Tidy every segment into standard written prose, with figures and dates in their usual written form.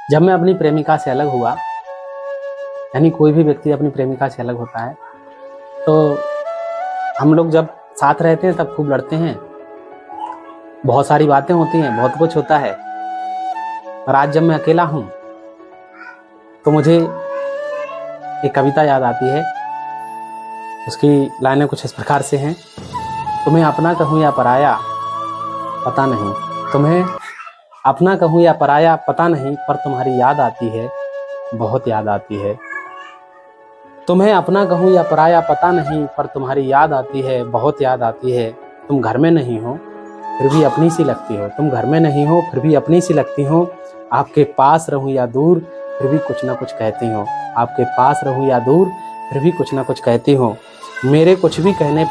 जब मैं अपनी प्रेमिका से अलग हुआ, यानी कोई भी व्यक्ति अपनी प्रेमिका से अलग होता है, तो हम लोग जब साथ रहते हैं तब खूब लड़ते हैं, बहुत सारी बातें होती हैं, बहुत कुछ होता है। और आज जब मैं अकेला हूँ तो मुझे एक कविता याद आती है। उसकी लाइनें कुछ इस प्रकार से हैं। तुम्हें अपना कहूँ या पराया पता नहीं, तुम्हें अपना कहूँ या पराया पता नहीं, पर तुम्हारी याद आती है, बहुत याद आती है। तुम्हें अपना कहूँ या पराया पता नहीं, पर तुम्हारी याद आती है, बहुत याद आती है। तुम घर में नहीं हो फिर भी अपनी सी लगती हो, तुम घर में नहीं हो फिर भी अपनी सी लगती हो। आपके पास रहूं या दूर फिर भी कुछ ना कुछ कहती हो, आपके पास रहूं या दूर फिर भी कुछ ना कुछ कहती हो। मेरे कुछ भी कहने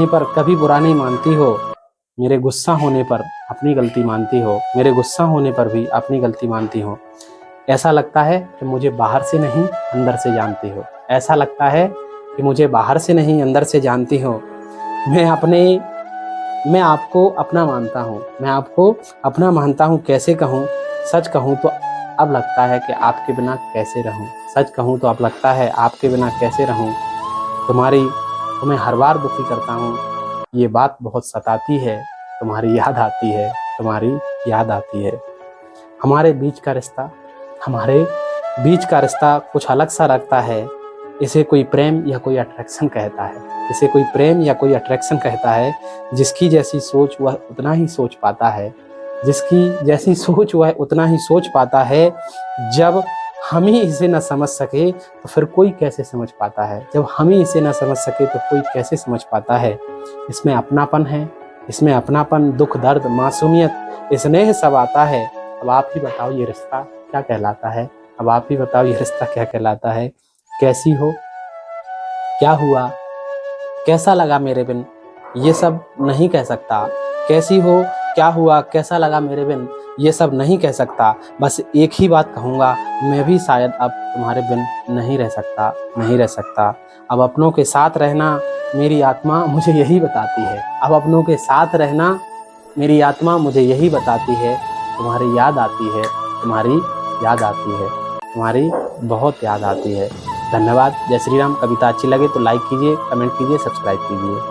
पर कभी बुरा नहीं मानती हो, मेरे गुस्सा होने पर अपनी गलती मानती हो, मेरे गुस्सा होने पर भी अपनी गलती मानती हो। ऐसा लगता है कि मुझे बाहर से नहीं अंदर से जानती हो, ऐसा लगता है कि मुझे बाहर से नहीं अंदर से जानती हो। मैं आपको अपना मानता हूँ, मैं आपको अपना मानता हूँ, कैसे कहूँ। सच कहूँ तो अब लगता है कि आपके बिना कैसे रहूँ, सच कहूँ तो अब लगता है आपके बिना कैसे रहूँ। तुम्हें हर बार दुखी करता हूँ, ये बात बहुत सताती है, तुम्हारी याद आती है, तुम्हारी याद आती है। हमारे बीच का रिश्ता कुछ अलग सा रखता है। इसे कोई प्रेम या कोई अट्रैक्शन कहता है, इसे कोई प्रेम या कोई अट्रैक्शन कहता है। जिसकी जैसी सोच वह उतना ही सोच पाता है, जिसकी जैसी सोच वह उतना ही सोच पाता है। जब हम ही इसे न समझ सके तो फिर कोई कैसे समझ पाता है, जब हम ही इसे न समझ सके तो कोई कैसे समझ पाता है। इसमें अपनापन है, इसमें अपनापन, दुख, दर्द, मासूमियत, स्नेह सब आता है। अब आप ही बताओ ये रिश्ता क्या कहलाता है, अब आप ही बताओ ये रिश्ता क्या कहलाता है। कैसी हो, क्या हुआ, कैसा लगा मेरे बिन, ये सब नहीं कह सकता। कैसी हो, क्या हुआ, कैसा लगा मेरे बिन, ये सब नहीं कह सकता। बस एक ही बात कहूँगा, मैं भी शायद अब तुम्हारे बिन नहीं रह सकता, नहीं रह सकता। अब अपनों के साथ रहना मेरी आत्मा मुझे यही बताती है, अब अपनों के साथ रहना मेरी आत्मा मुझे यही बताती है। तुम्हारी याद आती है, तुम्हारी याद आती है, तुम्हारी बहुत याद आती है। धन्यवाद। जय श्री राम। कविता अच्छी लगे तो लाइक कीजिए, कमेंट कीजिए, सब्सक्राइब कीजिए।